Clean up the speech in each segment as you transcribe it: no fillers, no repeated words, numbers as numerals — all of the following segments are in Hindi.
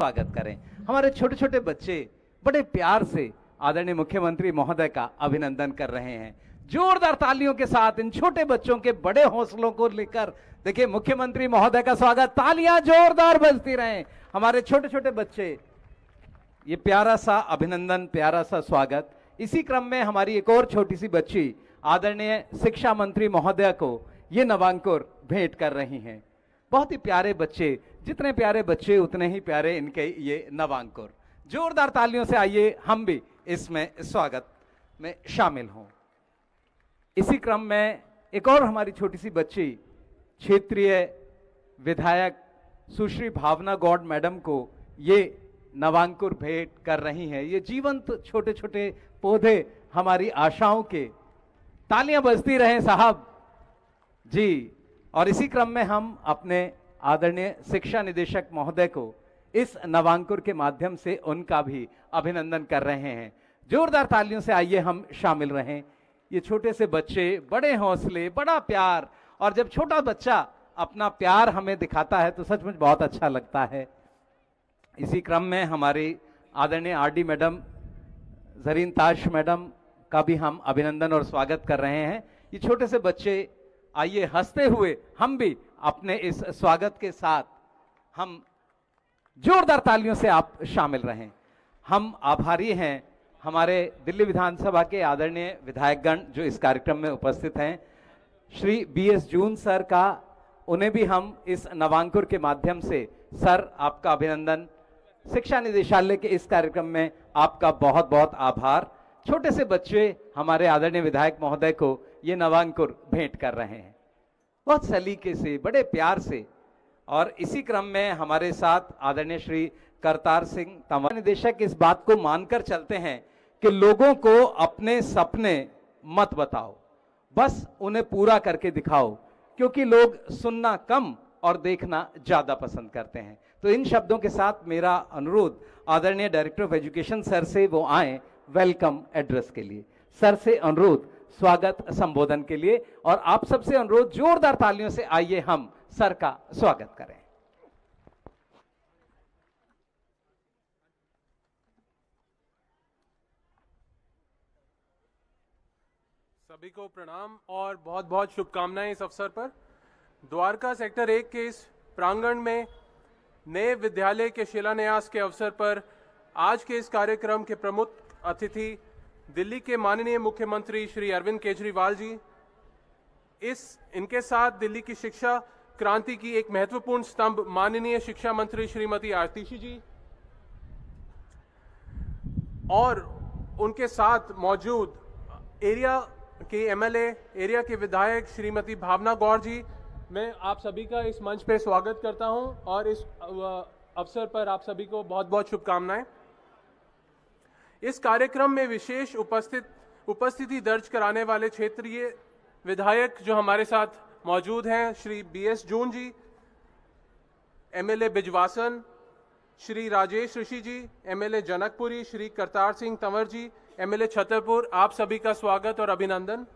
स्वागत करें। हमारे छोटे छोटे बच्चे बड़े प्यार से आदरणीय मुख्यमंत्री महोदय का अभिनंदन कर रहे हैं। जोरदार तालियों के साथ इन छोटे बच्चों के बड़े हौसलों को लेकर देखिए मुख्यमंत्री महोदय का स्वागत, तालियां जोरदार बजती रहें। हमारे छोटे छोटे बच्चे, ये प्यारा सा अभिनंदन, प्यारा सा स्वागत। इसी क्रम में हमारी एक और छोटी सी बच्ची आदरणीय शिक्षा मंत्री महोदय को ये नवांकुर भेंट कर रही हैं। बहुत ही प्यारे बच्चे, जितने प्यारे बच्चे उतने ही प्यारे इनके ये नवांकुर। जोरदार तालियों से आइए हम भी इसमें स्वागत में शामिल हों। इसी क्रम में एक और हमारी छोटी सी बच्ची क्षेत्रीय विधायक सुश्री भावना गौड़ मैडम को ये नवांकुर भेंट कर रही हैं। ये जीवंत छोटे छोटे पौधे हमारी आशाओं के, तालियां बजती रहें साहब जी। और इसी क्रम में हम अपने आदरणीय शिक्षा निदेशक महोदय को इस नवांकुर के माध्यम से उनका भी अभिनंदन कर रहे हैं। जोरदार तालियों से आइए हम शामिल रहें। ये छोटे से बच्चे, बड़े हौसले, बड़ा प्यार, और जब छोटा बच्चा अपना प्यार हमें दिखाता है तो सचमुच बहुत अच्छा लगता है। इसी क्रम में हमारी आदरणीय आरडी मैडम जरीन ताश मैडम का भी हम अभिनंदन और स्वागत कर रहे हैं। ये छोटे से बच्चे, आइए हंसते हुए हम भी अपने इस स्वागत के साथ हम जोरदार तालियों से आप शामिल रहें। हम आभारी हैं हमारे दिल्ली विधानसभा के आदरणीय विधायकगण जो इस कार्यक्रम में उपस्थित हैं, श्री BS जून सर का, उन्हें भी हम इस नवांकुर के माध्यम से सर आपका अभिनंदन, शिक्षा निदेशालय के इस कार्यक्रम में आपका बहुत बहुत आभार। छोटे से बच्चे हमारे आदरणीय विधायक महोदय को ये नवांकुर भेंट कर रहे हैं बहुत सलीके से, बड़े प्यार से। और इसी क्रम में हमारे साथ आदरणीय श्री करतार सिंह तंवर निदेशक इस बात को मानकर चलते हैं कि लोगों को अपने सपने मत बताओ, बस उन्हें पूरा करके दिखाओ, क्योंकि लोग सुनना कम और देखना ज्यादा पसंद करते हैं। तो इन शब्दों के साथ मेरा अनुरोध आदरणीय डायरेक्टर ऑफ एजुकेशन सर से वो आए वेलकम एड्रेस के लिए। सर से अनुरोध स्वागत संबोधन के लिए, और आप सबसे अनुरोध जोरदार तालियों से आइए हम सर का स्वागत करें। सभी को प्रणाम और बहुत बहुत शुभकामनाएं इस अवसर पर। द्वारका सेक्टर 1 के इस प्रांगण में नए विद्यालय के शिलान्यास के अवसर पर आज के इस कार्यक्रम के प्रमुख अतिथि दिल्ली के माननीय मुख्यमंत्री श्री अरविंद केजरीवाल जी, इनके साथ दिल्ली की शिक्षा क्रांति की एक महत्वपूर्ण स्तंभ माननीय शिक्षा मंत्री श्रीमती आतिशी जी, और उनके साथ मौजूद एरिया के MLA, एरिया के विधायक श्रीमती भावना गौड़ जी, मैं आप सभी का इस मंच पे स्वागत करता हूं और इस अवसर पर आप सभी को बहुत बहुत शुभकामनाएं। इस कार्यक्रम में विशेष उपस्थिति दर्ज कराने वाले क्षेत्रीय विधायक जो हमारे साथ मौजूद हैं, श्री BS जून जी, MLA बिजवासन, श्री राजेश ऋषि जी, MLA जनकपुरी, श्री करतार सिंह तंवर जी, MLA छतरपुर, आप सभी का स्वागत और अभिनंदन।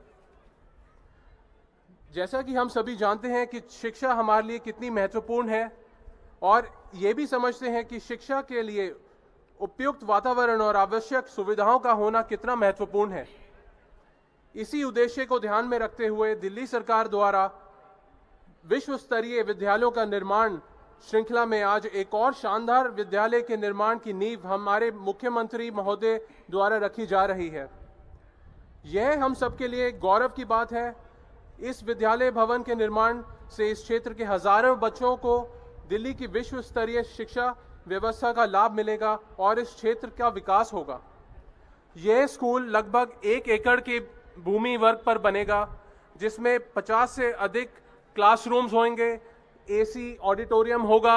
जैसा कि हम सभी जानते हैं कि शिक्षा हमारे लिए कितनी महत्वपूर्ण है, और ये भी समझते हैं कि शिक्षा के लिए उपयुक्त वातावरण और आवश्यक सुविधाओं का होना कितना महत्वपूर्ण है। इसी उद्देश्य को ध्यान में रखते हुए दिल्ली सरकार द्वारा विश्व स्तरीय विद्यालयों का निर्माण श्रृंखला में आज एक और शानदार विद्यालय के निर्माण की नींव हमारे मुख्यमंत्री महोदय द्वारा रखी जा रही है। यह हम सबके लिए गौरव की बात है। इस विद्यालय भवन के निर्माण से इस क्षेत्र के हजारों बच्चों को दिल्ली की विश्व स्तरीय शिक्षा व्यवस्था का लाभ मिलेगा और इस क्षेत्र का विकास होगा। यह स्कूल लगभग 1 एकड़ की भूमि वर्ग पर बनेगा, जिसमें 50 से अधिक क्लासरूम्स होंगे, AC ऑडिटोरियम होगा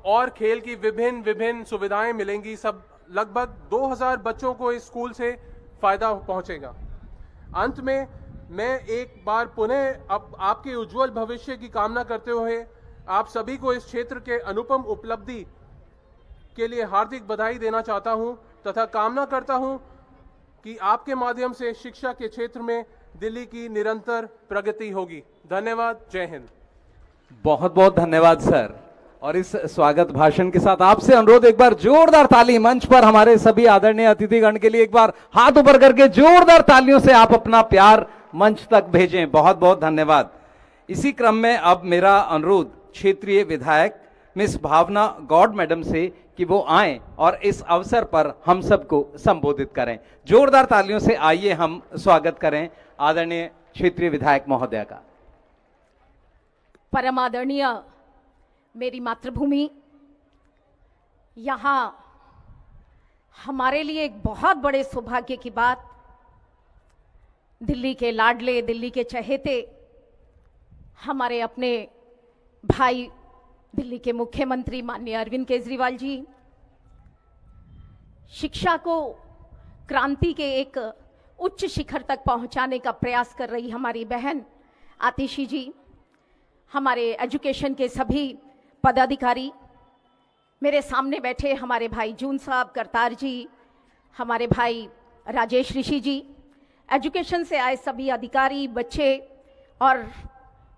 और खेल की विभिन्न सुविधाएं मिलेंगी। सब लगभग 2000 बच्चों को इस स्कूल से फायदा पहुंचेगा। अंत में मैं एक बार पुनः आपके उज्जवल भविष्य की कामना करते हुए आप सभी को इस क्षेत्र के अनुपम उपलब्धि के लिए हार्दिक बधाई देना चाहता हूं तथा कामना करता हूं कि आपके माध्यम से शिक्षा के क्षेत्र में दिल्ली की निरंतर प्रगति होगी। धन्यवाद। जय हिंद। बहुत बहुत धन्यवाद सर। और इस स्वागत भाषण के साथ आपसे अनुरोध, एक बार जोरदार ताली मंच पर हमारे सभी आदरणीय अतिथिगण के लिए, एक बार हाथ ऊपर करके जोरदार तालियों से आप अपना प्यार मंच तक भेजें। बहुत बहुत धन्यवाद। इसी क्रम में अब मेरा अनुरोध क्षेत्रीय विधायक मिस भावना गौड़ मैडम से कि वो आएं और इस अवसर पर हम सबको संबोधित करें। जोरदार तालियों से आइए हम स्वागत करें आदरणीय क्षेत्रीय विधायक महोदया का। परम आदरणीय मेरी मातृभूमि, यहाँ हमारे लिए एक बहुत बड़े सौभाग्य की बात, दिल्ली के लाडले, दिल्ली के चहेते, हमारे अपने भाई दिल्ली के मुख्यमंत्री माननीय अरविंद केजरीवाल जी, शिक्षा को क्रांति के एक उच्च शिखर तक पहुंचाने का प्रयास कर रही हमारी बहन आतिशी जी, हमारे एजुकेशन के सभी पदाधिकारी, मेरे सामने बैठे हमारे भाई जून साहब, करतार जी, हमारे भाई राजेश ऋषि जी, एजुकेशन से आए सभी अधिकारी, बच्चे और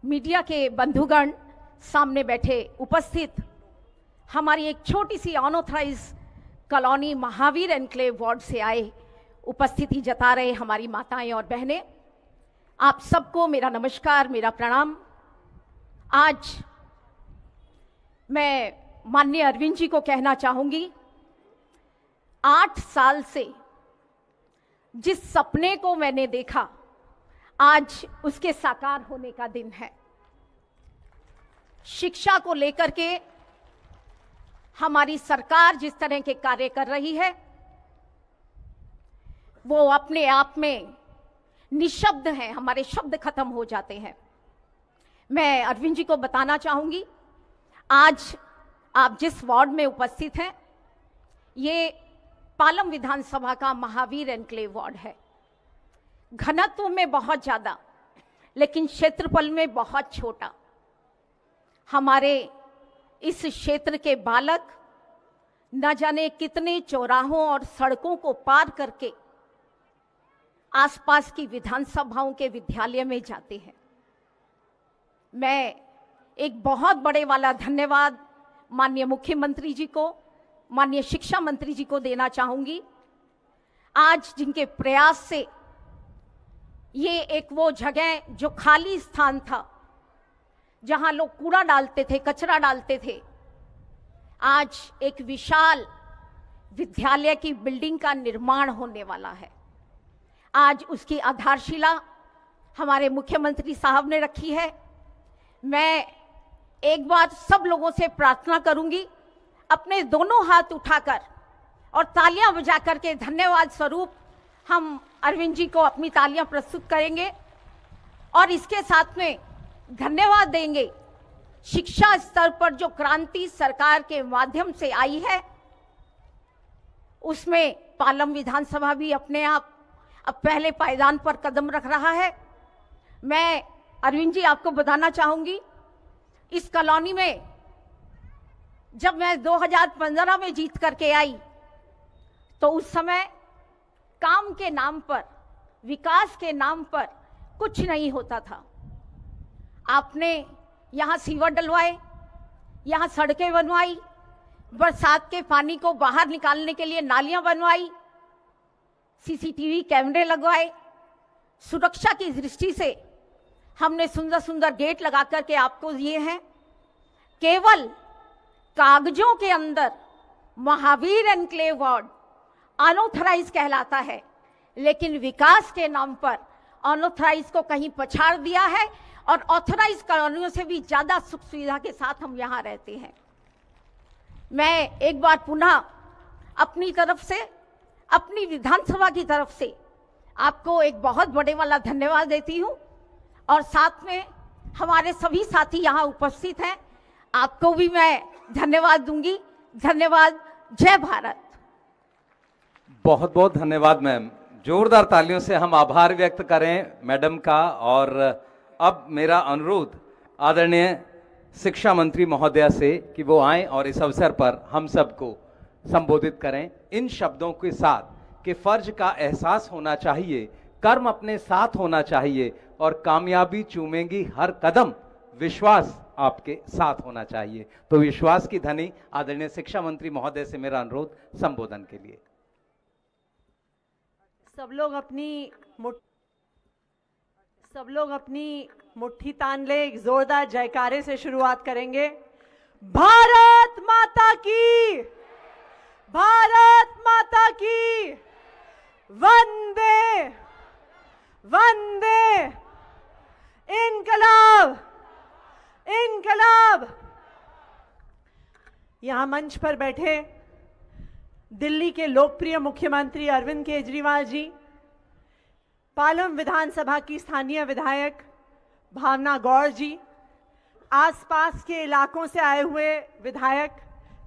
मीडिया के बंधुगण, सामने बैठे उपस्थित, हमारी एक छोटी सी unauthorised colony Mahavir enclave ward से आए उपस्थिति जता रहे हमारी माताएं और बहनें, आप सबको मेरा नमस्कार, मेरा प्रणाम। आज मैं माननीय अरविंद जी को कहना चाहूंगी, 8 साल से जिस सपने को मैंने देखा, आज उसके साकार होने का दिन है। शिक्षा को लेकर के हमारी सरकार जिस तरह के कार्य कर रही है, वो अपने आप में निशब्द हैं, हमारे शब्द खत्म हो जाते हैं। मैं अरविंद जी को बताना चाहूंगी, आज आप जिस वार्ड में उपस्थित हैं, ये पालम विधानसभा का महावीर एनक्लेव वार्ड है। घनत्व में बहुत ज्यादा, लेकिन क्षेत्रफल में बहुत छोटा। हमारे इस क्षेत्र के बालक न जाने कितने चौराहों और सड़कों को पार करके आसपास की विधानसभाओं के विद्यालय में जाते हैं। मैं एक बहुत बड़े वाला धन्यवाद माननीय मुख्यमंत्री जी को, माननीय शिक्षा मंत्री जी को देना चाहूंगी, आज जिनके प्रयास से ये एक वो जगह जो खाली स्थान था, जहां लोग कूड़ा डालते थे, कचरा डालते थे, आज एक विशाल विद्यालय की बिल्डिंग का निर्माण होने वाला है। आज उसकी आधारशिला हमारे मुख्यमंत्री साहब ने रखी है। मैं एक बार सब लोगों से प्रार्थना करूंगी, अपने दोनों हाथ उठाकर और तालियां बजाकर के धन्यवाद स्वरूप हम अरविंद जी को अपनी तालियां प्रस्तुत करेंगे और इसके साथ में धन्यवाद देंगे शिक्षा स्तर पर जो क्रांति सरकार के माध्यम से आई है, उसमें पालम विधानसभा भी अपने आप अब पहले पायदान पर कदम रख रहा है। मैं अरविंद जी आपको बताना चाहूंगी, इस कॉलोनी में जब मैं 2015 में जीत करके आई, तो उस समय काम के नाम पर, विकास के नाम पर कुछ नहीं होता था। आपने यहाँ सीवर डलवाए, यहाँ सड़कें बनवाई, बरसात के पानी को बाहर निकालने के लिए नालियां बनवाई, सीसीटीवी कैमरे लगवाए, सुरक्षा की दृष्टि से हमने सुंदर सुंदर गेट लगा करके आपको दिए हैं। केवल कागजों के अंदर महावीर एनक्लेव वार्ड अनऑथराइज कहलाता है, लेकिन विकास के नाम पर अनऑथराइज को कहीं पछाड़ दिया है और ऑथराइज कॉलोनियों से भी ज्यादा सुख सुविधा के साथ हम यहाँ रहते हैं। मैं एक बार पुनः अपनी तरफ से, अपनी विधानसभा की तरफ से आपको एक बहुत बड़े वाला धन्यवाद देती हूँ और साथ में हमारे सभी साथी यहाँ उपस्थित हैं, आपको भी मैं धन्यवाद दूंगी। धन्यवाद। जय भारत। बहुत बहुत धन्यवाद मैम। जोरदार तालियों से हम आभार व्यक्त करें मैडम का। और अब मेरा अनुरोध आदरणीय शिक्षा मंत्री महोदया से कि वो आएं और इस अवसर पर हम सबको संबोधित करें इन शब्दों के साथ कि फर्ज का एहसास होना चाहिए, कर्म अपने साथ होना चाहिए और कामयाबी चूमेंगी हर कदम, विश्वास आपके साथ होना चाहिए। तो विश्वास की धनी आदरणीय शिक्षा मंत्री महोदय से मेरा अनुरोध संबोधन के लिए। सब लोग अपनी मुट्ठी तान ले, एक जोरदार जयकारे से शुरुआत करेंगे। भारत माता की, भारत माता की, वंदे वंदे, इनकलाब इनकलाब। यहां मंच पर बैठे दिल्ली के लोकप्रिय मुख्यमंत्री अरविंद केजरीवाल जी, पालम विधानसभा की स्थानीय विधायक भावना गौर जी, आसपास के इलाकों से आए हुए विधायक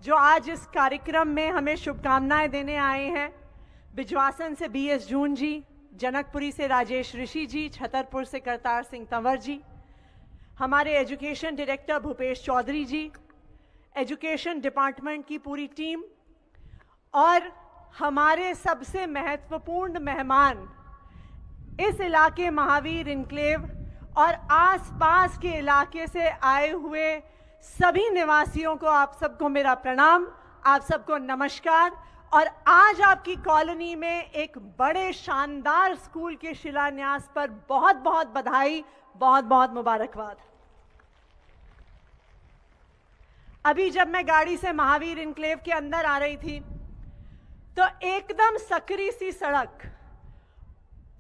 जो आज इस कार्यक्रम में हमें शुभकामनाएं देने आए हैं, बिजवासन से BS जून जी, जनकपुरी से राजेश ऋषि जी, छतरपुर से करतार सिंह तंवर जी, हमारे एजुकेशन डायरेक्टर भूपेश चौधरी जी, एजुकेशन डिपार्टमेंट की पूरी टीम और हमारे सबसे महत्वपूर्ण मेहमान इस इलाके महावीर इनक्लेव और आसपास के इलाके से आए हुए सभी निवासियों को, आप सबको मेरा प्रणाम, आप सबको नमस्कार। और आज आपकी कॉलोनी में एक बड़े शानदार स्कूल के शिलान्यास पर बहुत बहुत बधाई, बहुत बहुत मुबारकबाद। अभी जब मैं गाड़ी से महावीर इनक्लेव के अंदर आ रही थी तो एकदम सकरी सी सड़क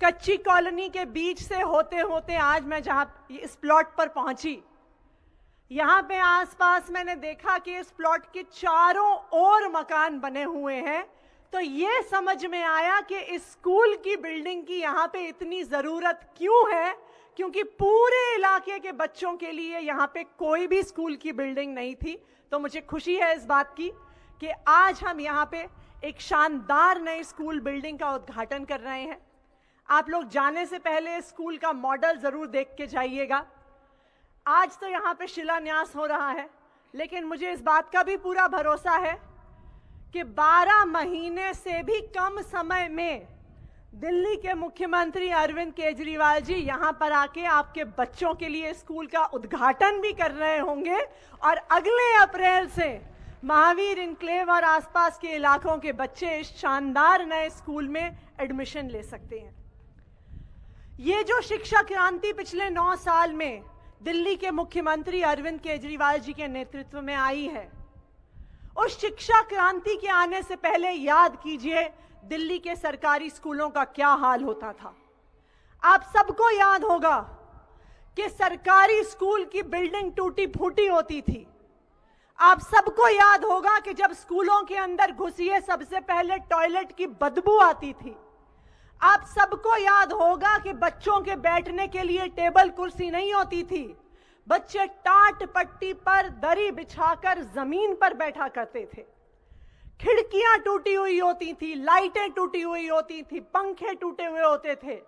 कच्ची कॉलोनी के बीच से होते होते आज मैं जहां इस प्लॉट पर पहुंची, यहां पे आसपास मैंने देखा कि इस प्लॉट के चारों ओर मकान बने हुए हैं। तो ये समझ में आया कि इस स्कूल की बिल्डिंग की यहां पे इतनी जरूरत क्यों है, क्योंकि पूरे इलाके के बच्चों के लिए यहां पे कोई भी स्कूल की बिल्डिंग नहीं थी। तो मुझे खुशी है इस बात की कि आज हम यहां पे एक शानदार नई स्कूल बिल्डिंग का उद्घाटन कर रहे हैं। आप लोग जाने से पहले स्कूल का मॉडल जरूर देख के जाइएगा। आज तो यहाँ पे शिलान्यास हो रहा है, लेकिन मुझे इस बात का भी पूरा भरोसा है कि 12 महीने से भी कम समय में दिल्ली के मुख्यमंत्री अरविंद केजरीवाल जी यहाँ पर आके आपके बच्चों के लिए स्कूल का उद्घाटन भी कर रहे होंगे और अगले अप्रैल से महावीर इनक्लेव और आसपास के इलाकों के बच्चे इस शानदार नए स्कूल में एडमिशन ले सकते हैं। ये जो शिक्षा क्रांति पिछले 9 साल में दिल्ली के मुख्यमंत्री अरविंद केजरीवाल जी के नेतृत्व में आई है, उस शिक्षा क्रांति के आने से पहले याद कीजिए दिल्ली के सरकारी स्कूलों का क्या हाल होता था। आप सबको याद होगा कि सरकारी स्कूल की बिल्डिंग टूटी फूटी होती थी। आप सबको याद होगा कि जब स्कूलों के अंदर घुसिए सबसे पहले टॉयलेट की बदबू आती थी। आप सबको याद होगा कि बच्चों के बैठने के लिए टेबल कुर्सी नहीं होती थी, बच्चे टाट पट्टी पर दरी बिछाकर जमीन पर बैठा करते थे। खिड़कियां टूटी हुई होती थी, लाइटें टूटी हुई होती थी, पंखे टूटे हुए होते थे,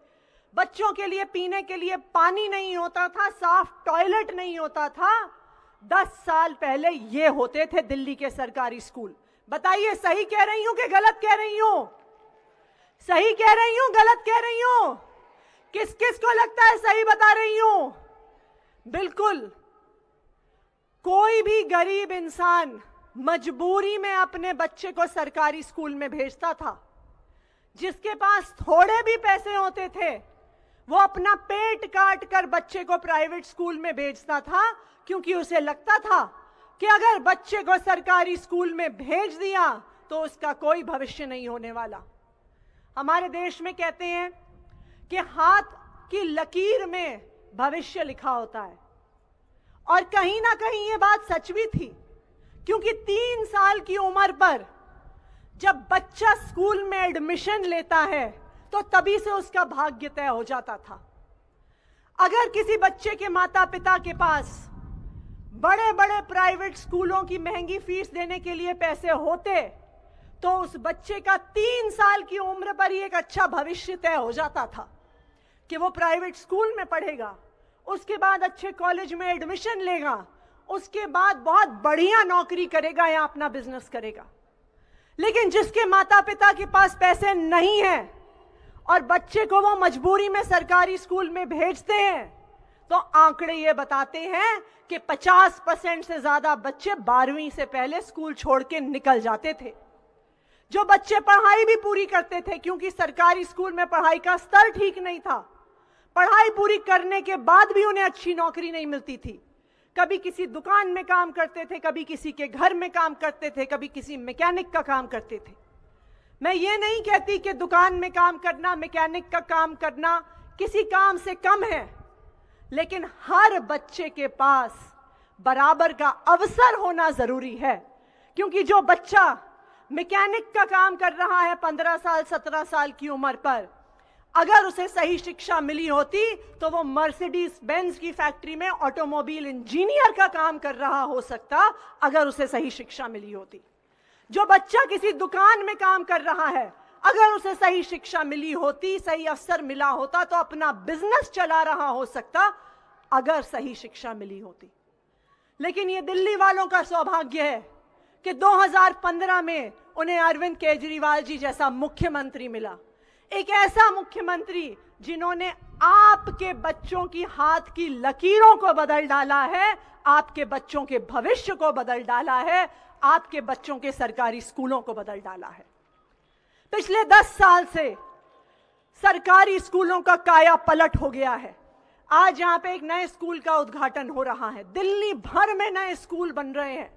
बच्चों के लिए पीने के लिए पानी नहीं होता था, साफ टॉयलेट नहीं होता था। 10 साल पहले ये होते थे दिल्ली के सरकारी स्कूल। बताइए सही कह रही हूं कि गलत कह रही हूं? सही कह रही हूं, गलत कह रही हूं? किस किस को लगता है सही बता रही हूं? बिल्कुल, कोई भी गरीब इंसान मजबूरी में अपने बच्चे को सरकारी स्कूल में भेजता था। जिसके पास थोड़े भी पैसे होते थे वो अपना पेट काट कर बच्चे को प्राइवेट स्कूल में भेजता था, क्योंकि उसे लगता था कि अगर बच्चे को सरकारी स्कूल में भेज दिया तो उसका कोई भविष्य नहीं होने वाला। हमारे देश में कहते हैं कि हाथ की लकीर में भविष्य लिखा होता है, और कहीं ना कहीं ये बात सच भी थी, क्योंकि 3 साल की उम्र पर जब बच्चा स्कूल में एडमिशन लेता है तो तभी से उसका भाग्य तय हो जाता था। अगर किसी बच्चे के माता पिता के पास बड़े बड़े प्राइवेट स्कूलों की महंगी फीस देने के लिए पैसे होते तो उस बच्चे का 3 साल की उम्र पर ही एक अच्छा भविष्य तय हो जाता था कि वो प्राइवेट स्कूल में पढ़ेगा, उसके बाद अच्छे कॉलेज में एडमिशन लेगा, उसके बाद बहुत बढ़िया नौकरी करेगा या अपना बिजनेस करेगा। लेकिन जिसके माता पिता के पास पैसे नहीं है और बच्चे को वो मजबूरी में सरकारी स्कूल में भेजते हैं, तो आंकड़े ये बताते हैं कि 50% से ज्यादा बच्चे 12वीं से पहले स्कूल छोड़ के निकल जाते थे। जो बच्चे पढ़ाई भी पूरी करते थे, क्योंकि सरकारी स्कूल में पढ़ाई का स्तर ठीक नहीं था, पढ़ाई पूरी करने के बाद भी उन्हें अच्छी नौकरी नहीं मिलती थी। कभी किसी दुकान में काम करते थे, कभी किसी के घर में काम करते थे, कभी किसी मैकेनिक का काम करते थे। मैं ये नहीं कहती कि दुकान में काम करना, मैकेनिक का काम करना किसी काम से कम है, लेकिन हर बच्चे के पास बराबर का अवसर होना जरूरी है। क्योंकि जो बच्चा मैकेनिक का काम कर रहा है 15 साल 17 साल की उम्र पर, अगर उसे सही शिक्षा मिली होती तो वो मर्सिडीज बेंज की फैक्ट्री में ऑटोमोबाइल इंजीनियर का काम कर रहा हो सकता, अगर उसे सही शिक्षा मिली होती। जो बच्चा किसी दुकान में काम कर रहा है, अगर उसे सही शिक्षा मिली होती, सही अवसर मिला होता, तो अपना बिजनेस चला रहा हो सकता, अगर सही शिक्षा मिली होती। लेकिन ये दिल्ली वालों का सौभाग्य है कि 2015 में उन्हें अरविंद केजरीवाल जी जैसा मुख्यमंत्री मिला। एक ऐसा मुख्यमंत्री जिन्होंने आपके बच्चों की हाथ की लकीरों को बदल डाला है, आपके बच्चों के भविष्य को बदल डाला है, आपके बच्चों के सरकारी स्कूलों को बदल डाला है। पिछले 10 साल से सरकारी स्कूलों का काया पलट हो गया है। आज यहां पे एक नए स्कूल का उद्घाटन हो रहा है। दिल्ली भर में नए स्कूल बन रहे हैं।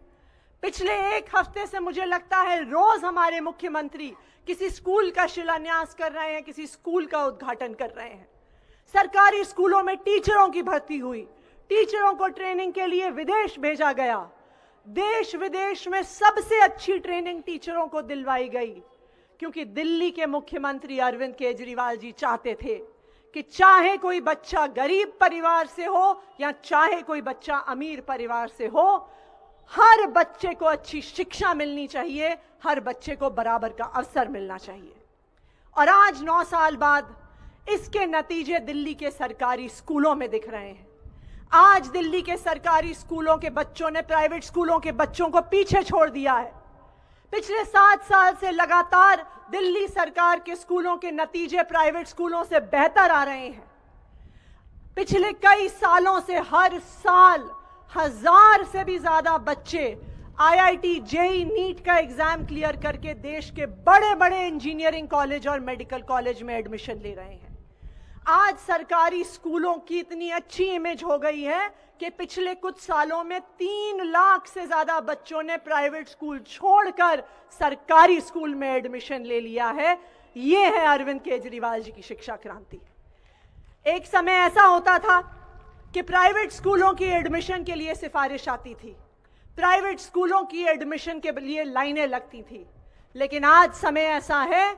पिछले एक हफ्ते से मुझे लगता है रोज हमारे मुख्यमंत्री किसी स्कूल का शिलान्यास कर रहे हैं, किसी स्कूल का उद्घाटन कर रहे हैं। सरकारी स्कूलों में टीचरों की भर्ती हुई, टीचरों को ट्रेनिंग के लिए विदेश भेजा गया। देश विदेश में सबसे अच्छी ट्रेनिंग टीचरों को दिलवाई गई, क्योंकि दिल्ली के मुख्यमंत्री अरविंद केजरीवाल जी चाहते थे कि चाहे कोई बच्चा गरीब परिवार से हो या चाहे कोई बच्चा अमीर परिवार से हो, हर बच्चे को अच्छी शिक्षा मिलनी चाहिए, हर बच्चे को बराबर का अवसर मिलना चाहिए। और आज 9 साल बाद इसके नतीजे दिल्ली के सरकारी स्कूलों में दिख रहे हैं। आज दिल्ली के सरकारी स्कूलों के बच्चों ने प्राइवेट स्कूलों के बच्चों को पीछे छोड़ दिया है। पिछले 7 साल से लगातार दिल्ली सरकार के स्कूलों के नतीजे प्राइवेट स्कूलों से बेहतर आ रहे हैं। पिछले कई सालों से हर साल 1000 से भी ज्यादा बच्चे आईआईटी, जेईई, नीट का एग्जाम क्लियर करके देश के बड़े बड़े इंजीनियरिंग कॉलेज और मेडिकल कॉलेज में एडमिशन ले रहे हैं। आज सरकारी स्कूलों की इतनी अच्छी इमेज हो गई है कि पिछले कुछ सालों में 3 लाख से ज्यादा बच्चों ने प्राइवेट स्कूल छोड़कर सरकारी स्कूल में एडमिशन ले लिया है। यह है अरविंद केजरीवाल जी की शिक्षा क्रांति। एक समय ऐसा होता था कि प्राइवेट स्कूलों की एडमिशन के लिए सिफारिश आती थी, प्राइवेट स्कूलों की एडमिशन के लिए लाइनें लगती थी। लेकिन आज समय ऐसा है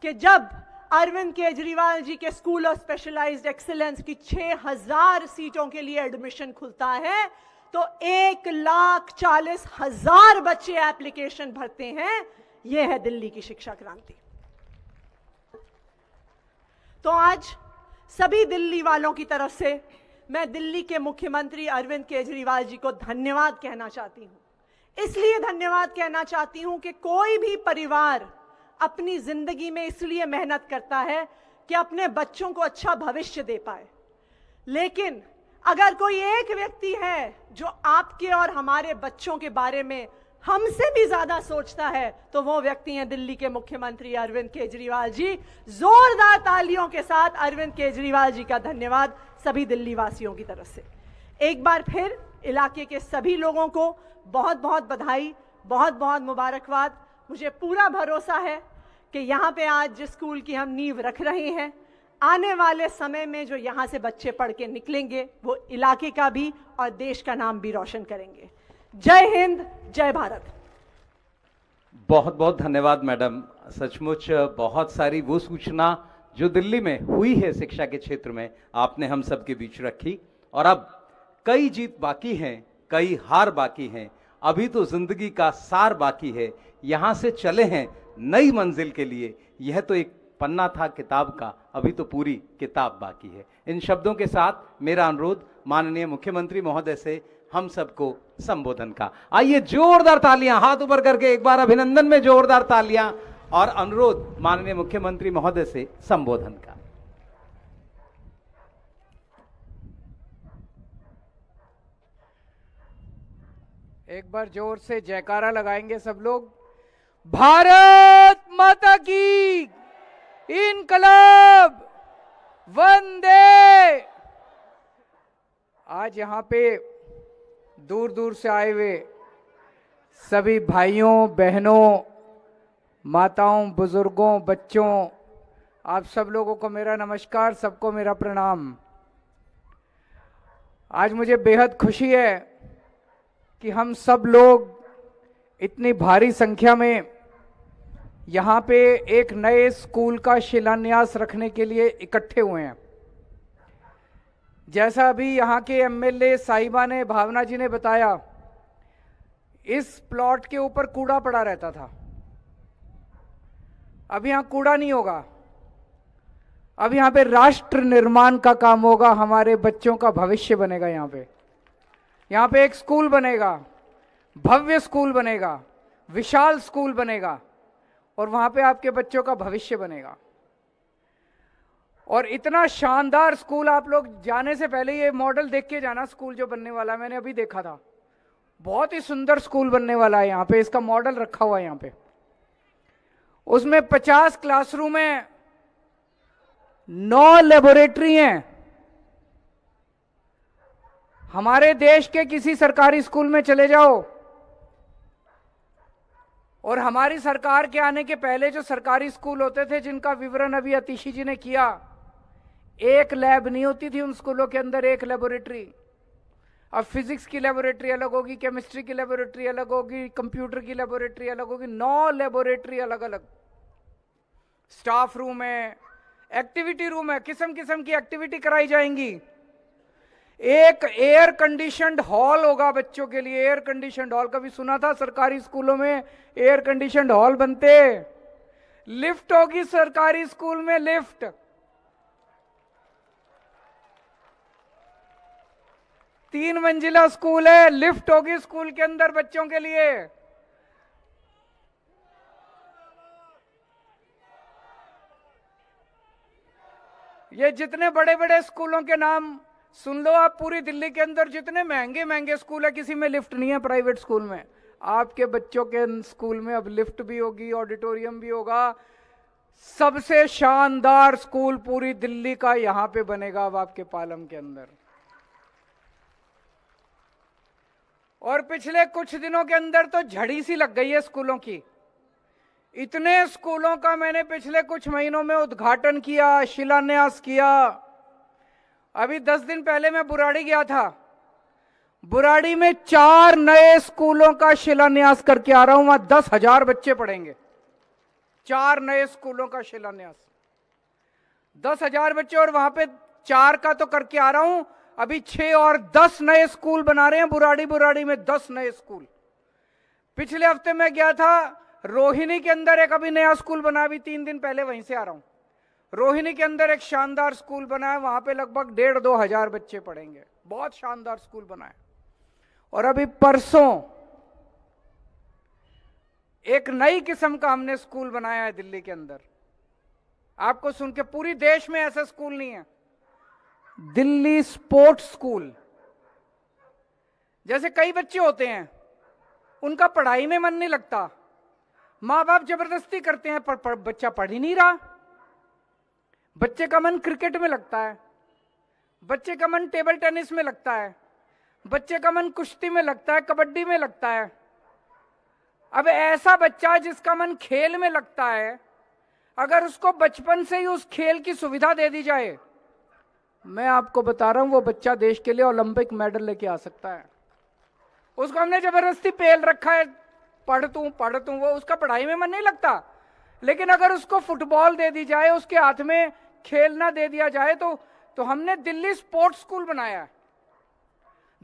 कि जब अरविंद केजरीवाल जी के स्कूल ऑफ स्पेशलाइज्ड एक्सीलेंस की 6000 सीटों के लिए एडमिशन खुलता है तो 1,40,000 बच्चे एप्लीकेशन भरते हैं। यह है दिल्ली की शिक्षा क्रांति। तो आज सभी दिल्ली वालों की तरफ से मैं दिल्ली के मुख्यमंत्री अरविंद केजरीवाल जी को धन्यवाद कहना चाहती हूं। इसलिए धन्यवाद कहना चाहती हूं कि कोई भी परिवार अपनी जिंदगी में इसलिए मेहनत करता है कि अपने बच्चों को अच्छा भविष्य दे पाए। लेकिन अगर कोई एक व्यक्ति है जो आपके और हमारे बच्चों के बारे में हमसे भी ज्यादा सोचता है तो वो व्यक्ति हैं दिल्ली के मुख्यमंत्री अरविंद केजरीवाल जी। जोरदार तालियों के साथ अरविंद केजरीवाल जी का धन्यवाद सभी दिल्ली वासियों की तरफ से। एक बार फिर इलाके के सभी लोगों को बहुत बहुत बधाई, बहुत बहुत मुबारकबाद। मुझे पूरा भरोसा है कि यहाँ पे आज जिस स्कूल की हम नींव रख रहे हैं, आने वाले समय में जो यहाँ से बच्चे पढ़ के निकलेंगे वो इलाके का भी और देश का नाम भी रोशन करेंगे। जय हिंद, जय भारत। बहुत बहुत धन्यवाद मैडम। सचमुच बहुत सारी वो सूचना जो दिल्ली में हुई है शिक्षा के क्षेत्र में आपने हम सबके बीच रखी। और अब कई जीत बाकी हैं, कई हार बाकी हैं, अभी तो जिंदगी का सार बाकी है। यहां से चले हैं नई मंजिल के लिए। यह तो एक पन्ना था किताब का, अभी तो पूरी किताब बाकी है। इन शब्दों के साथ मेरा अनुरोध माननीय मुख्यमंत्री महोदय से हम सबको संबोधन का। आइए जोरदार तालियां, हाथ ऊपर करके एक बार अभिनंदन में जोरदार तालियां और अनुरोध माननीय मुख्यमंत्री महोदय से संबोधन का। एक बार जोर से जयकारा लगाएंगे सब लोग। भारत माता की इनकलाब वंदे। आज यहाँ पे दूर दूर से आए हुए सभी भाइयों बहनों, माताओं, बुजुर्गों, बच्चों, आप सब लोगों को मेरा नमस्कार, सबको मेरा प्रणाम। आज मुझे बेहद खुशी है कि हम सब लोग इतनी भारी संख्या में यहाँ पे एक नए स्कूल का शिलान्यास रखने के लिए इकट्ठे हुए हैं। जैसा अभी यहाँ के एमएलए साहिबा ने, भावना जी ने बताया, इस प्लॉट के ऊपर कूड़ा पड़ा रहता था। अब यहाँ कूड़ा नहीं होगा, अब यहाँ पे राष्ट्र निर्माण का काम होगा, हमारे बच्चों का भविष्य बनेगा। यहाँ पे एक स्कूल बनेगा, भव्य स्कूल बनेगा, विशाल स्कूल बनेगा और वहां पे आपके बच्चों का भविष्य बनेगा। और इतना शानदार स्कूल, आप लोग जाने से पहले ये मॉडल देख के जाना, स्कूल जो बनने वाला है, मैंने अभी देखा था, बहुत ही सुंदर स्कूल बनने वाला है। यहाँ पे इसका मॉडल रखा हुआ है यहाँ पे। उसमें 50 क्लासरूम है, 9 लेबोरेटरी हैं। हमारे देश के किसी सरकारी स्कूल में चले जाओ और हमारी सरकार के आने के पहले जो सरकारी स्कूल होते थे, जिनका विवरण अभी अतिशी जी ने किया, एक लैब नहीं होती थी उन स्कूलों के अंदर, एक लेबोरेटरी। अब फिजिक्स की लेबोरेटरी अलग होगी, केमिस्ट्री की लेबोरेटरी अलग होगी, कंप्यूटर की लेबोरेटरी अलग होगी, 9 लेबोरेटरी अलग अलग। स्टाफ रूम है, एक्टिविटी रूम है, किस्म किस्म की एक्टिविटी कराई जाएंगी। एक एयर कंडीशनड हॉल होगा बच्चों के लिए। एयर कंडीशनड हॉल कभी सुना था सरकारी स्कूलों में एयर कंडीशनड हॉल बनते? लिफ्ट होगी सरकारी स्कूल में, लिफ्ट। तीन मंजिला स्कूल है, लिफ्ट होगी स्कूल के अंदर बच्चों के लिए। ये जितने बड़े बड़े स्कूलों के नाम सुन लो आप, पूरी दिल्ली के अंदर जितने महंगे महंगे स्कूल है, किसी में लिफ्ट नहीं है प्राइवेट स्कूल में। आपके बच्चों के स्कूल में अब लिफ्ट भी होगी, ऑडिटोरियम भी होगा। सबसे शानदार स्कूल पूरी दिल्ली का यहां पे बनेगा अब आपके पालम के अंदर। और पिछले कुछ दिनों के अंदर तो झड़ी सी लग गई है स्कूलों की। इतने स्कूलों का मैंने पिछले कुछ महीनों में उद्घाटन किया, शिलान्यास किया। अभी 10 दिन पहले मैं बुराड़ी गया था। बुराड़ी में 4 नए स्कूलों का शिलान्यास करके आ रहा हूं, वहां 10,000 बच्चे पढ़ेंगे। 4 नए स्कूलों का शिलान्यास, 10,000 बच्चे। और वहां पे 4 का तो करके आ रहा हूं, अभी 6 और 10 नए स्कूल बना रहे हैं बुराड़ी में 10 नए स्कूल। पिछले हफ्ते मैं गया था रोहिणी के अंदर, एक अभी नया स्कूल बना, अभी 3 दिन पहले वहीं से आ रहा हूं। रोहिणी के अंदर एक शानदार स्कूल बना है, वहां पे लगभग 1,500-2 हजार बच्चे पढ़ेंगे। बहुत शानदार स्कूल बना है। और अभी परसों एक नई किस्म का हमने स्कूल बनाया है दिल्ली के अंदर। आपको सुन के, पूरी देश में ऐसा स्कूल नहीं है, दिल्ली स्पोर्ट्स स्कूल। जैसे कई बच्चे होते हैं उनका पढ़ाई में मन नहीं लगता, मां बाप जबरदस्ती करते हैं, पर बच्चा पढ़ ही नहीं रहा। बच्चे का मन क्रिकेट में लगता है, बच्चे का मन टेबल टेनिस में लगता है, बच्चे का मन कुश्ती में लगता है, कबड्डी में लगता है। अब ऐसा बच्चा जिसका मन खेल में लगता है, अगर उसको बचपन से ही उस खेल की सुविधा दे दी जाए, मैं आपको बता रहा हूं वो बच्चा देश के लिए ओलंपिक मेडल लेके आ सकता है। उसको हमने जबरदस्ती पेल रखा है, पढ़ तू, वो उसका पढ़ाई में मन नहीं लगता। लेकिन अगर उसको फुटबॉल दे दी जाए, उसके हाथ में खेलना दे दिया जाए, तो हमने दिल्ली स्पोर्ट्स स्कूल बनाया है,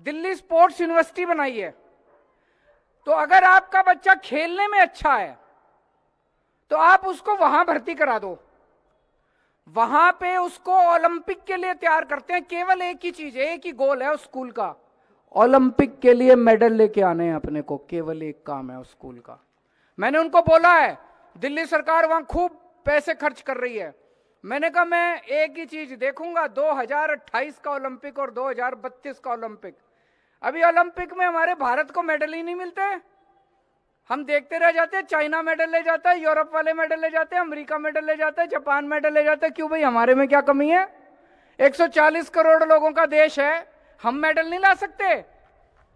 दिल्ली स्पोर्ट्स यूनिवर्सिटी बनाई है। तो अगर आपका बच्चा खेलने में अच्छा है तो आप उसको वहां भर्ती करा दो, वहां पे उसको ओलंपिक के लिए तैयार करते हैं। केवल एक ही चीज है, एक ही गोल है उस स्कूल का, ओलंपिक के लिए मेडल लेके आने हैं अपने को। केवल एक काम है उस स्कूल का। मैंने उनको बोला है, दिल्ली सरकार वहां खूब पैसे खर्च कर रही है। मैंने कहा मैं एक ही चीज देखूंगा, 2028 का ओलंपिक और 2032 का ओलंपिक। अभी ओलंपिक में हमारे भारत को मेडल ही नहीं मिलते। हम देखते रह जाते हैं, चाइना मेडल ले जाता है, यूरोप वाले मेडल ले जाते हैं, अमेरिका मेडल ले जाता है, जापान मेडल ले जाता है। क्यों भाई, हमारे में क्या कमी है? 140 करोड़ लोगों का देश है, हम मेडल नहीं ला सकते?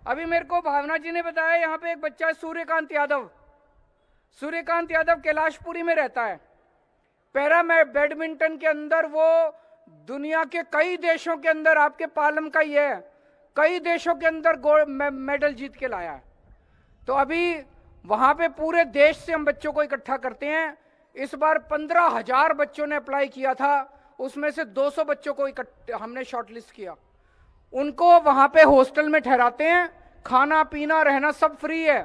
अभी मेरे को भावना जी ने बताया, यहाँ पे एक बच्चा है सूर्यकांत यादव। सूर्यकांत यादव कैलाशपुरी में रहता है। पैरा बैडमिंटन के अंदर वो दुनिया के कई देशों के अंदर, आपके पालम का ही है, कई देशों के अंदर मेडल जीत के लाया है। तो अभी वहां पे पूरे देश से हम बच्चों को इकट्ठा करते हैं। इस बार 15,000 बच्चों ने अप्लाई किया था, उसमें से 200 बच्चों को हमने शॉर्टलिस्ट किया। उनको वहां पे हॉस्टल में ठहराते हैं, खाना पीना रहना सब फ्री है।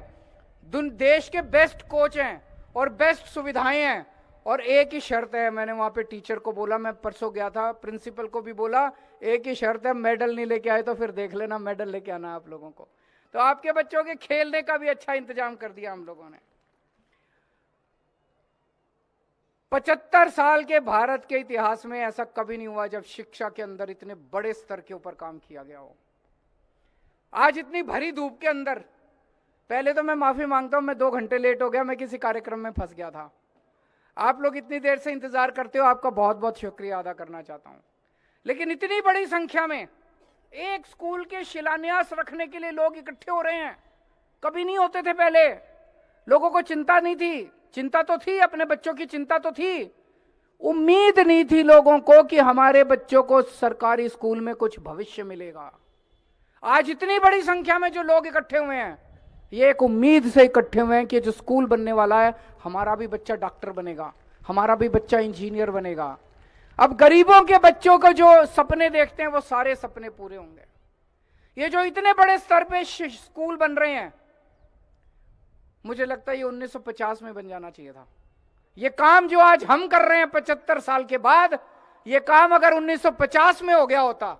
देश के बेस्ट कोच हैं और बेस्ट सुविधाएं हैं। और एक ही शर्त है, मैंने वहां पे टीचर को बोला, मैं परसों गया था, प्रिंसिपल को भी बोला, एक ही शर्त है, मेडल नहीं लेके आए तो फिर देख लेना, मेडल लेके आना आप लोगों को। तो आपके बच्चों के खेलने का भी अच्छा इंतजाम कर दिया हम लोगों ने। 75 साल के भारत के इतिहास में ऐसा कभी नहीं हुआ जब शिक्षा के अंदर इतने बड़े स्तर के ऊपर काम किया गया हो। आज इतनी भरी धूप के अंदर, पहले तो मैं माफी मांगता हूं, मैं 2 घंटे लेट हो गया, मैं किसी कार्यक्रम में फंस गया था। आप लोग इतनी देर से इंतजार करते हो, आपका बहुत बहुत शुक्रिया अदा करना चाहता हूं। लेकिन इतनी बड़ी संख्या में एक स्कूल के शिलान्यास रखने के लिए लोग इकट्ठे हो रहे हैं, कभी नहीं होते थे पहले। लोगों को चिंता नहीं थी, चिंता तो थी, अपने बच्चों की चिंता तो थी, उम्मीद नहीं थी लोगों को कि हमारे बच्चों को सरकारी स्कूल में कुछ भविष्य मिलेगा। आज इतनी बड़ी संख्या में जो लोग इकट्ठे हुए हैं, ये एक उम्मीद से इकट्ठे हुए हैं कि जो स्कूल बनने वाला है, हमारा भी बच्चा डॉक्टर बनेगा, हमारा भी बच्चा इंजीनियर बनेगा। अब गरीबों के बच्चों को जो सपने देखते हैं वो सारे सपने पूरे होंगे। ये जो इतने बड़े स्तर पे स्कूल बन रहे हैं, मुझे लगता है ये 1950 में बन जाना चाहिए था। ये काम जो आज हम कर रहे हैं 75 साल के बाद, ये काम अगर 1950 में हो गया होता,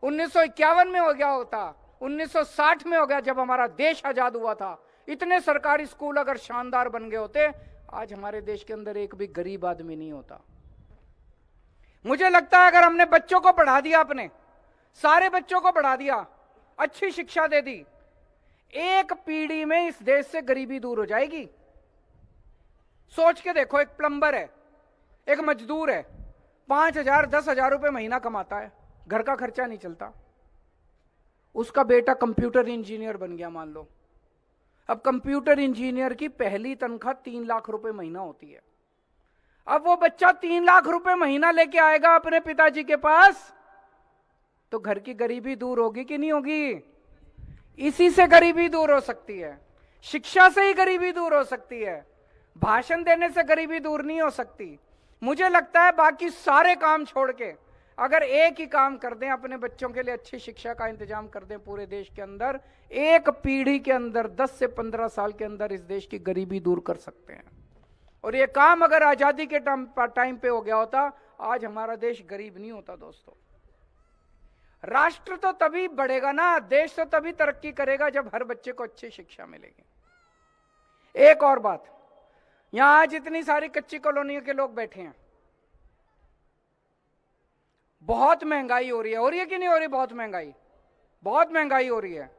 1951 में हो गया होता, 1960 में हो गया जब हमारा देश आजाद हुआ था, इतने सरकारी स्कूल अगर शानदार बन गए होते, आज हमारे देश के अंदर एक भी गरीब आदमी नहीं होता। मुझे लगता है अगर हमने बच्चों को पढ़ा दिया, अपने सारे बच्चों को पढ़ा दिया, अच्छी शिक्षा दे दी, एक पीढ़ी में इस देश से गरीबी दूर हो जाएगी। सोच के देखो, एक प्लम्बर है, एक मजदूर है, 5,000 10,000 रुपए महीना कमाता है, घर का खर्चा नहीं चलता, उसका बेटा कंप्यूटर इंजीनियर बन गया मान लो। अब कंप्यूटर इंजीनियर की पहली तनख्वाह 3 लाख रुपए महीना होती है। अब वो बच्चा 3 लाख रुपए महीना लेके आएगा अपने पिताजी के पास, तो घर की गरीबी दूर होगी कि नहीं होगी? इसी से गरीबी दूर हो सकती है, शिक्षा से ही गरीबी दूर हो सकती है, भाषण देने से गरीबी दूर नहीं हो सकती। मुझे लगता है बाकी सारे काम छोड़ के अगर एक ही काम कर दें, अपने बच्चों के लिए अच्छी शिक्षा का इंतजाम कर दें पूरे देश के अंदर, एक पीढ़ी के अंदर 10 से 15 साल के अंदर इस देश की गरीबी दूर कर सकते हैं। और ये काम अगर आजादी के टाइम पे हो गया होता, आज हमारा देश गरीब नहीं होता। दोस्तों, राष्ट्र तो तभी बढ़ेगा ना, देश तो तभी तरक्की करेगा जब हर बच्चे को अच्छी शिक्षा मिलेगी। एक और बात, यहां आज इतनी सारी कच्ची कॉलोनियों के लोग बैठे हैं, बहुत महंगाई हो रही है कि नहीं हो रही? बहुत महंगाई हो रही है।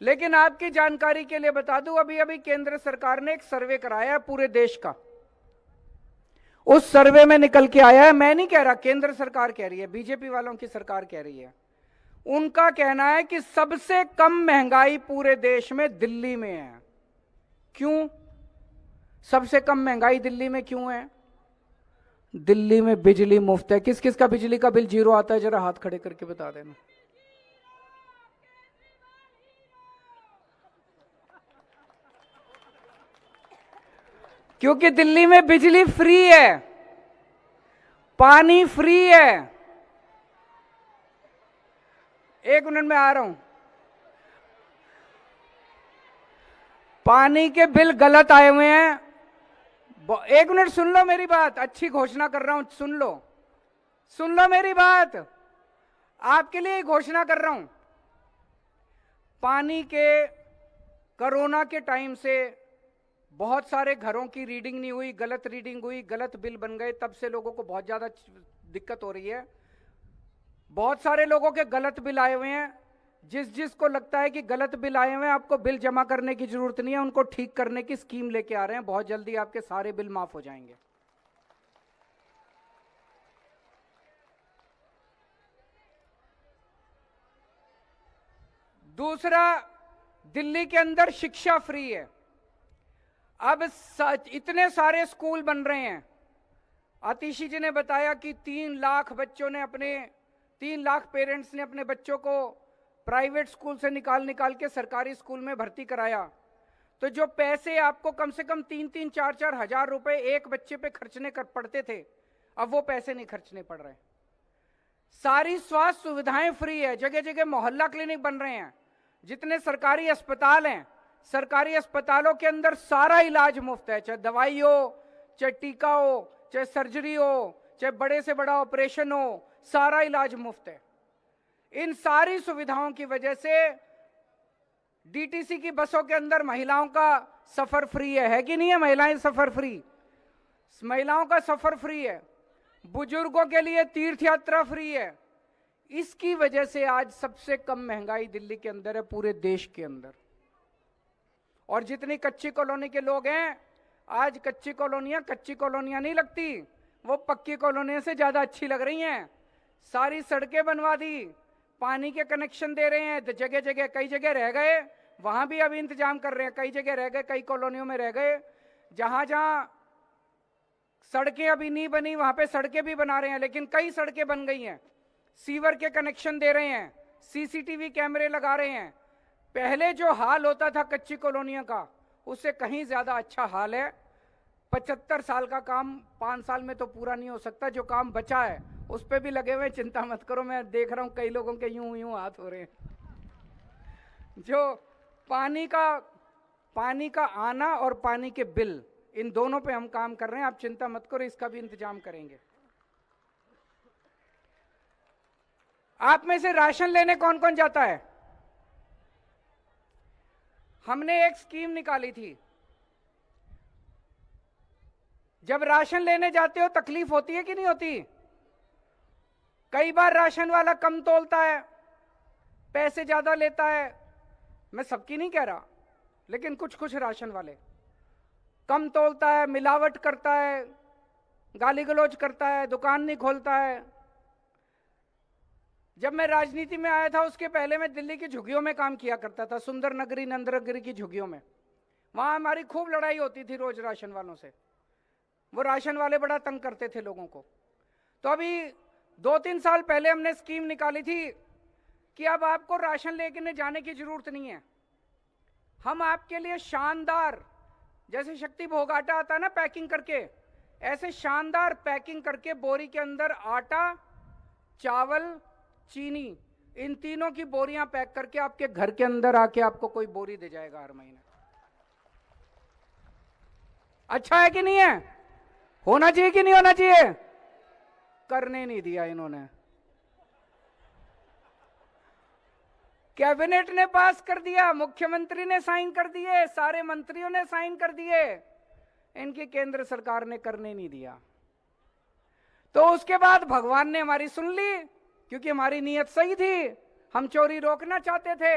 लेकिन आपकी जानकारी के लिए बता दूं, अभी अभी केंद्र सरकार ने एक सर्वे कराया है पूरे देश का। उस सर्वे में निकल के आया है, मैं नहीं कह रहा, केंद्र सरकार कह रही है, बीजेपी वालों की सरकार कह रही है, उनका कहना है कि सबसे कम महंगाई पूरे देश में दिल्ली में है। क्यों सबसे कम महंगाई दिल्ली में क्यों है? दिल्ली में बिजली मुफ्त है। किस किस का बिजली का बिल 0 आता है, जरा हाथ खड़े करके बता देना। क्योंकि दिल्ली में बिजली फ्री है, पानी फ्री है। 1 मिनट में आ रहा हूं। पानी के बिल गलत आए हुए हैं। 1 मिनट सुन लो मेरी बात, अच्छी घोषणा कर रहा हूं, सुन लो मेरी बात, आपके लिए घोषणा कर रहा हूं। पानी के कोरोना के टाइम से बहुत सारे घरों की रीडिंग नहीं हुई, गलत रीडिंग हुई, गलत बिल बन गए, तब से लोगों को बहुत ज्यादा दिक्कत हो रही है। बहुत सारे लोगों के गलत बिल आए हुए हैं, जिस जिसको लगता है कि गलत बिल आए हुए हैं, आपको बिल जमा करने की जरूरत नहीं है, उनको ठीक करने की स्कीम लेके आ रहे हैं। बहुत जल्दी आपके सारे बिल माफ हो जाएंगे। दूसरा, दिल्ली के अंदर शिक्षा फ्री है। अब इतने सारे स्कूल बन रहे हैं। आतिशी जी ने बताया कि 3 लाख बच्चों ने 3 लाख पेरेंट्स ने अपने बच्चों को प्राइवेट स्कूल से निकाल के सरकारी स्कूल में भर्ती कराया। तो जो पैसे आपको कम से कम 3-3, 4-4 हजार रुपए एक बच्चे पे खर्चने कर पड़ते थे, अब वो पैसे नहीं खर्चने पड़ रहे। सारी स्वास्थ्य सुविधाएं फ्री है। जगह जगह मोहल्ला क्लिनिक बन रहे हैं। जितने सरकारी अस्पताल हैं, सरकारी अस्पतालों के अंदर सारा इलाज मुफ्त है, चाहे दवाई हो, चाहे टीका हो, चाहे सर्जरी हो, चाहे बड़े से बड़ा ऑपरेशन हो, सारा इलाज मुफ्त है। इन सारी सुविधाओं की वजह से डीटीसी की बसों के अंदर महिलाओं का सफर फ्री है कि नहीं है? महिलाएं सफर फ्री, महिलाओं का सफर फ्री है। बुजुर्गों के लिए तीर्थ यात्रा फ्री है। इसकी वजह से आज सबसे कम महंगाई दिल्ली के अंदर है पूरे देश के अंदर। और जितनी कच्ची कॉलोनी के लोग हैं, आज कच्ची कॉलोनियां नहीं लगती, वो पक्की कॉलोनियों से ज्यादा अच्छी लग रही हैं। सारी सड़कें बनवा दी, पानी के कनेक्शन दे रहे हैं जगह जगह। कई जगह रह गए, वहां भी अभी इंतजाम कर रहे हैं। कई जगह रह गए, कई कॉलोनियों में रह गए। जहां जहां सड़कें अभी नहीं बनी, वहां पे सड़कें भी बना रहे हैं। लेकिन कई सड़कें बन गई हैं, सीवर के कनेक्शन दे रहे हैं, सीसीटीवी कैमरे लगा रहे हैं। पहले जो हाल होता था कच्ची कॉलोनियों का, उससे कहीं ज्यादा अच्छा हाल है। 75 साल का काम 5 साल में तो पूरा नहीं हो सकता। जो काम बचा है उस पे भी लगे हुए, चिंता मत करो। मैं देख रहा हूं कई लोगों के यूं यूं हाथ हो रहे हैं। जो पानी का आना और पानी के बिल, इन दोनों पे हम काम कर रहे हैं। आप चिंता मत करो, इसका भी इंतजाम करेंगे। आप में से राशन लेने कौन कौन जाता है? हमने एक स्कीम निकाली थी। जब राशन लेने जाते हो तकलीफ होती है कि नहीं होती? कई बार राशन वाला कम तोलता है, पैसे ज्यादा लेता है। मैं सबकी नहीं कह रहा, लेकिन कुछ राशन वाले कम तोलता है, मिलावट करता है, गाली गलौज करता है, दुकान नहीं खोलता है। जब मैं राजनीति में आया था उसके पहले मैं दिल्ली की झुग्गियों में काम किया करता था, सुंदर नगरी, नंदनगरी की झुग्गियों में। वहां हमारी खूब लड़ाई होती थी रोज राशन वालों से। वो राशन वाले बड़ा तंग करते थे लोगों को। तो अभी 2-3 साल पहले हमने स्कीम निकाली थी कि अब आपको राशन लेके जाने की जरूरत नहीं है। हम आपके लिए शानदार, जैसे शक्ति भोग आटा आता है ना पैकिंग करके, ऐसे शानदार पैकिंग करके बोरी के अंदर आटा, चावल, चीनी, इन तीनों की बोरियां पैक करके आपके घर के अंदर आके आपको कोई बोरी दे जाएगा हर महीने। अच्छा है कि नहीं है? होना चाहिए कि नहीं होना चाहिए? करने नहीं दिया इन्होंने। कैबिनेट ने पास कर दिया, मुख्यमंत्री ने साइन कर दिए, सारे मंत्रियों ने साइन कर दिए, इनकी केंद्र सरकार ने करने नहीं दिया। तो उसके बाद भगवान ने हमारी सुन ली, क्योंकि हमारी नीयत सही थी, हम चोरी रोकना चाहते थे।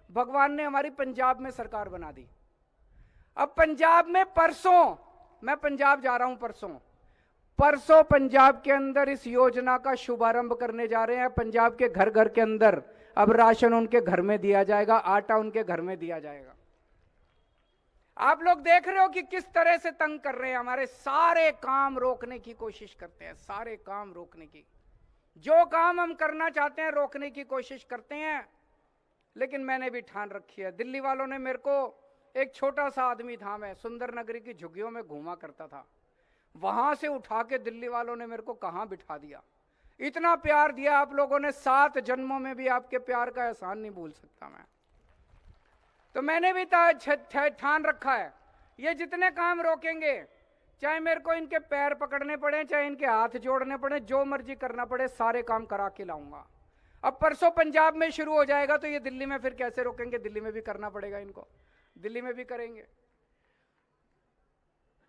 भगवान ने हमारी पंजाब में सरकार बना दी। अब पंजाब में परसों, मैं पंजाब जा रहा हूं परसों पंजाब के अंदर इस योजना का शुभारंभ करने जा रहे हैं। पंजाब के घर घर के अंदर अब राशन उनके घर में दिया जाएगा, आटा उनके घर में दिया जाएगा। आप लोग देख रहे हो कि किस तरह से तंग कर रहे हैं, हमारे सारे काम रोकने की कोशिश करते हैं, सारे काम रोकने की। जो काम हम करना चाहते हैं रोकने की कोशिश करते हैं। लेकिन मैंने भी ठान रखी है। दिल्ली वालों ने मेरे को, एक छोटा सा आदमी था, मैं सुंदर नगरी की झुग्गियों में घूमा करता था, वहां से उठा के दिल्ली वालों ने मेरे को कहां बिठा दिया। इतना प्यार दिया आप लोगों ने, 7 जन्मों में भी आपके प्यार का एहसान नहीं भूल सकता मैं। तो मैंने भी ठान रखा है, ये जितने काम रोकेंगे, चाहे मेरे को इनके पैर पकड़ने पड़े, चाहे इनके हाथ जोड़ने पड़े, जो मर्जी करना पड़े, सारे काम करा के लाऊंगा। अब परसों पंजाब में शुरू हो जाएगा, तो ये दिल्ली में फिर कैसे रोकेंगे? दिल्ली में भी करना पड़ेगा इनको, दिल्ली में भी करेंगे।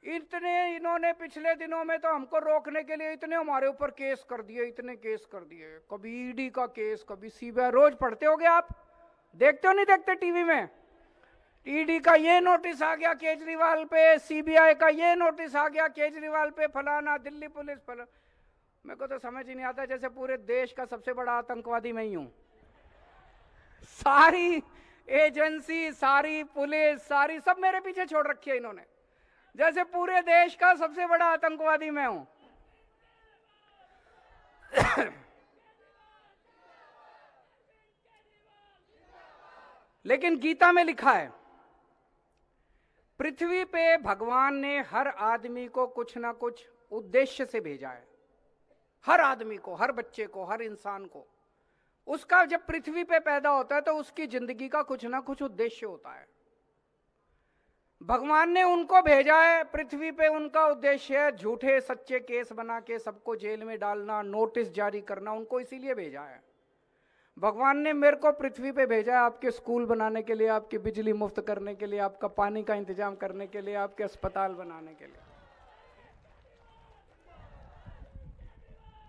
इतने इन्होंने पिछले दिनों में तो हमको रोकने के लिए इतने हमारे ऊपर केस कर दिए, इतने केस कर दिए। कभी ईडी का केस, कभी सीबीआई, रोज पढ़ते होगे आप देखते हो नहीं देखते टीवी में? ईडी का ये नोटिस आ गया केजरीवाल पे, सीबीआई का ये नोटिस आ गया केजरीवाल पे, फलाना, दिल्ली पुलिस फलाना। मेरे को तो समझ ही नहीं आता, जैसे पूरे देश का सबसे बड़ा आतंकवादी मैं ही हूं। सारी एजेंसी, सारी पुलिस, सारी सब मेरे पीछे छोड़ रखी है इन्होंने, जैसे पूरे देश का सबसे बड़ा आतंकवादी मैं हूं। लेकिन गीता में लिखा है, पृथ्वी पे भगवान ने हर आदमी को कुछ ना कुछ उद्देश्य से भेजा है। हर आदमी को, हर बच्चे को, हर इंसान को, उसका जब पृथ्वी पे पैदा होता है तो उसकी जिंदगी का कुछ ना कुछ उद्देश्य होता है। भगवान ने उनको भेजा है पृथ्वी पे, उनका उद्देश्य है झूठे सच्चे केस बना के सबको जेल में डालना, नोटिस जारी करना, उनको इसीलिए भेजा है। भगवान ने मेरे को पृथ्वी पे भेजा है आपके स्कूल बनाने के लिए, आपकी बिजली मुफ्त करने के लिए, आपका पानी का इंतजाम करने के लिए, आपके अस्पताल बनाने के लिए।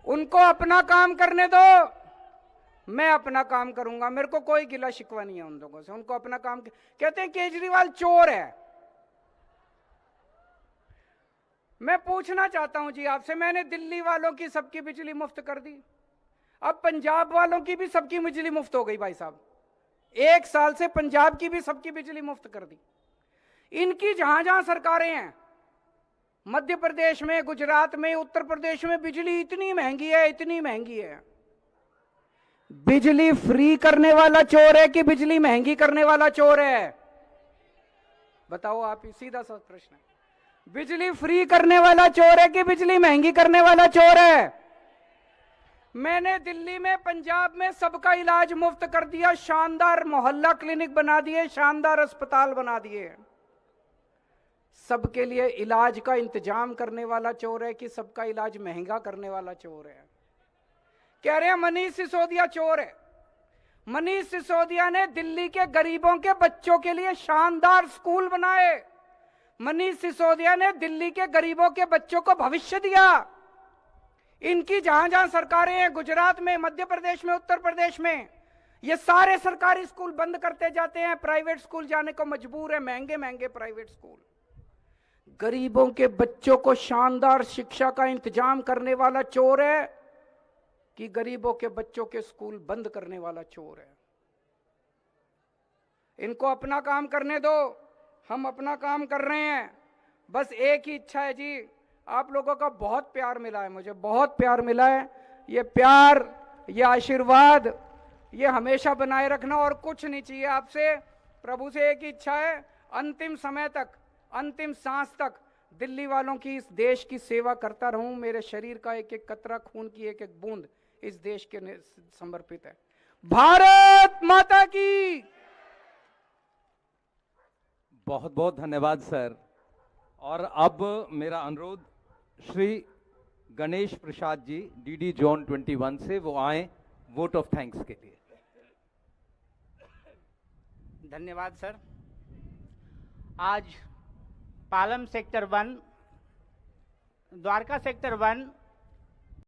उनको अपना काम करने दो, मैं अपना काम करूंगा। मेरे को कोई गिला शिकवा नहीं है उन लोगों से, उनको अपना काम। कहते हैं केजरीवाल चोर है। मैं पूछना चाहता हूं जी आपसे, मैंने दिल्ली वालों की सबकी बिजली मुफ्त कर दी, अब पंजाब वालों की भी सबकी बिजली मुफ्त हो गई भाई साहब। 1 साल से पंजाब की भी सबकी बिजली मुफ्त कर दी। इनकी जहां जहां सरकारें हैं, मध्य प्रदेश में, गुजरात में, उत्तर प्रदेश में बिजली इतनी महंगी है, इतनी महंगी है। बिजली फ्री करने वाला चोर है कि बिजली महंगी करने वाला चोर है? बताओ आप ही, सीधा सा प्रश्न है। बिजली फ्री करने वाला चोर है कि बिजली महंगी करने वाला चोर है? मैंने दिल्ली में, पंजाब में सबका इलाज मुफ्त कर दिया, शानदार मोहल्ला क्लिनिक बना दिए, शानदार अस्पताल बना दिए। सबके लिए इलाज का इंतजाम करने वाला चोर है कि सबका इलाज महंगा करने वाला चोर है? कह रहे हैं मनीष सिसोदिया चोर है। मनीष सिसोदिया ने दिल्ली के गरीबों के बच्चों के लिए शानदार स्कूल बनाए। मनीष सिसोदिया ने दिल्ली के गरीबों के बच्चों को भविष्य दिया। इनकी जहां जहां सरकारें हैं, गुजरात में, मध्य प्रदेश में, उत्तर प्रदेश में, ये सारे सरकारी स्कूल बंद करते जाते हैं, प्राइवेट स्कूल जाने को मजबूर है, महंगे महंगे प्राइवेट स्कूल। गरीबों के बच्चों को शानदार शिक्षा का इंतजाम करने वाला चोर है कि गरीबों के बच्चों के स्कूल बंद करने वाला चोर है? इनको अपना काम करने दो, हम अपना काम कर रहे हैं। बस एक ही इच्छा है जी, आप लोगों का बहुत प्यार मिला है, मुझे बहुत प्यार मिला है। ये प्यार, ये आशीर्वाद, ये हमेशा बनाए रखना, और कुछ नहीं चाहिए आपसे। प्रभु से एक ही इच्छा है, अंतिम समय तक, अंतिम सांस तक दिल्ली वालों की, इस देश की सेवा करता रहूं। मेरे शरीर का एक एक कतरा, खून की एक एक बूंद इस देश के समर्पित है। भारत माता की। बहुत बहुत धन्यवाद सर। और अब मेरा अनुरोध, श्री गणेश प्रसाद जी, डीडी जोन 21 से, वो आए वोट ऑफ थैंक्स के लिए। धन्यवाद सर। आज पालम सेक्टर 1, द्वारका सेक्टर 1